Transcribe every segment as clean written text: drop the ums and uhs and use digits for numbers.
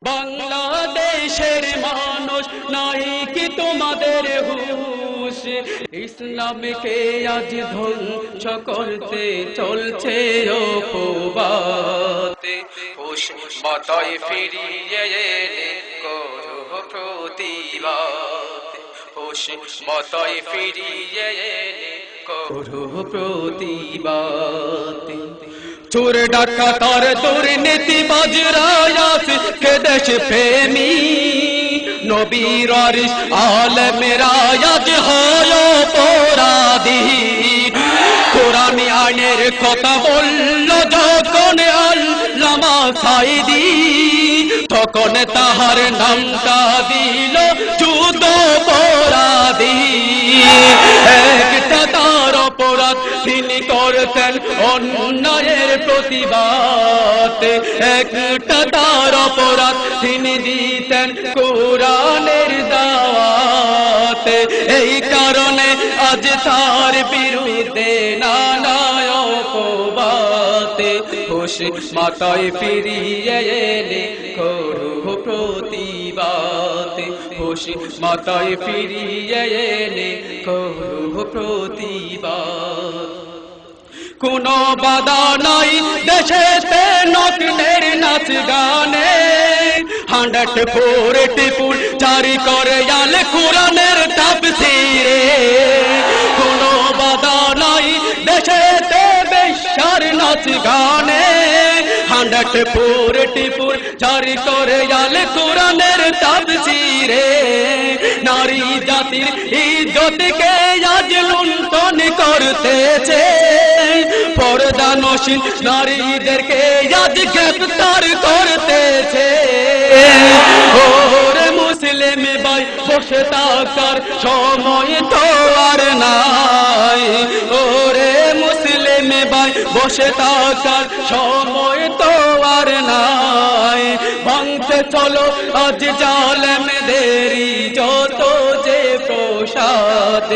বাংলাদেশের মানুষ নাই কি তোমাদের হুঁশ? ইসলামকে আজ ধ্বংস করতে চলছে অপবাদে। হুঁশ মাথায় ফিরিয়ে এলে করো প্রতিবাদ। হুঁশ মাথায় ফিরিয়ে এলে করো প্রতিবাদ। চোর ডাকাতার দুর্নীতিবাজরা কে দেশ প্রেমী নবীর ওয়ারিস আলেমেরা আজ হয় অপরাধী। কোরআনি আইনের কথা বলল যখন আল্লামা সাঈদী, তখন তাহার নামটা দিল যুদ্ধ অপরাধী। একটা তার অপরাধ তিনি করতেন অন্যায়ের প্রতিবাদ, একটা তার অপরাধ তিনি দিতেন কোরআনের দাওয়াত। এই কারণে আজ তার বিরুদ্ধে নানা অপবাদ। হুঁশ মাথায় ফিরিয়ে এলে করো প্রতিবাদ। হুঁশ মাথায় ফিরিয়ে এলে করো প্রতিবাদ। কোন বাধা নাই দেশেতে নকলের নাচ গানে, 144 জারি করে আল কোরআনের তাফসীরে। কোন বাধা নাই দেশেতে বেশ্যার নাচ গানে, 144 জারি করে আল কোরআনের তাফসীরে। নারী জাতির ইজ্জতকে আজ লুণ্ঠন করতেছে, পর্দানশীল নারীদেরকে আজ গ্রেফতার করতেছে। ওরে মুসলিম ভাই বসে থাকার সময় তো আর নাই, ওরে মুসলিম ভাই বসে থাকার সময় তো আর নাই। ভাঙতে চলো আজ জালেমদেরই যত যে প্রসাদ,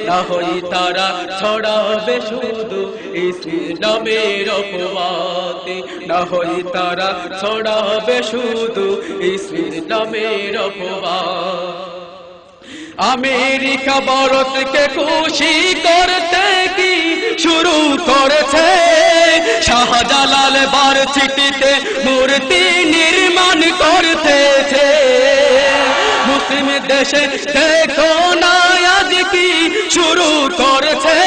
না হই তারা ছড়াবে শুধু ইসলামের অপবাদ, না হই তারা ছড়াবে শুধু ইসলামের অপবাদ। আমেরিকা ভারতকে খুশি করতে কি শুরু করেছে, শাহজালাল ভার্সিটিতে মূর্তি নির্মাণ করতেছে। মুসলিম দেশে দেখো না আজ কি শুরু করেছে,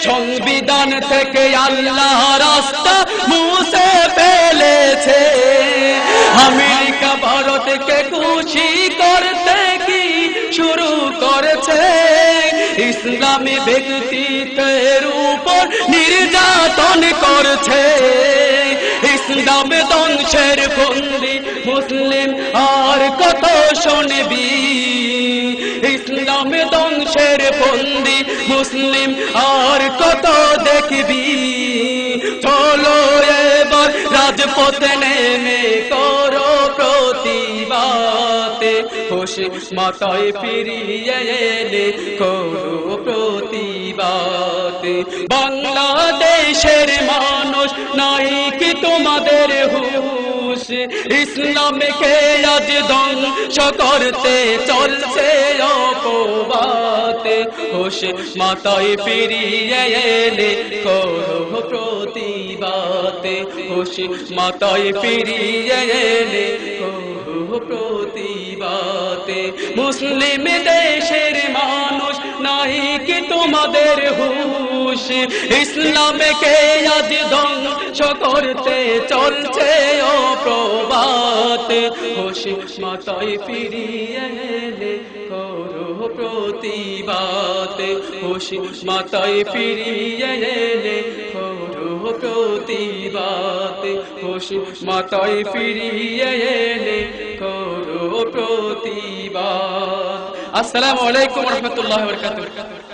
সংবিধান থেকে আল্লাহ রাস্তা মুছে ফেলেছে। আমেরিকা ভারতকে খুশি করতে কি শুরু করেছে, ইসলামী ব্যক্তিত্বের উপর নির্যাতন করছে। ইসলাম ধ্বংসের ফন্দি মুসলিম আর কত শুনবি, ইসলাম ধ্বংসের ফন্দি মুসলিম আর কত দেখবি। চলো এবার রাজপথে নেমে করো প্রতিবাদ। হুঁশ মাথায় ফিরিয়ে এলে করো প্রতিবাদ। বাংলাদেশের মানুষ নাই কি তোমাদের হুঁশ? ইসলামকে আজ ধ্বংস করতে চলছে অপবাদ। হুঁশ মাথায় ফিরিয়ে এলে করো প্রতিবাদ। হুঁশ মাথায় ফিরিয়ে এলে করো প্রতিবাদ। মুসলিম দেশের মানুষ নাই কি তোমাদের হুঁশ? ইসলামকে আজ ধ্বংস করতে চলছে অপবাদ। হুঁশ মাথায় ফিরিয়ে এলে করো প্রতিবাদ। হুঁশ মাথায় ফিরিয়ে এলে করো প্রতিবাদ। হুঁশ মাথায় ফিরিয়ে এলে করো প্রতিবাদ। আসসালামু আলাইকুম ওয়া রাহমাতুল্লাহি ওয়া বারাকাতুহু।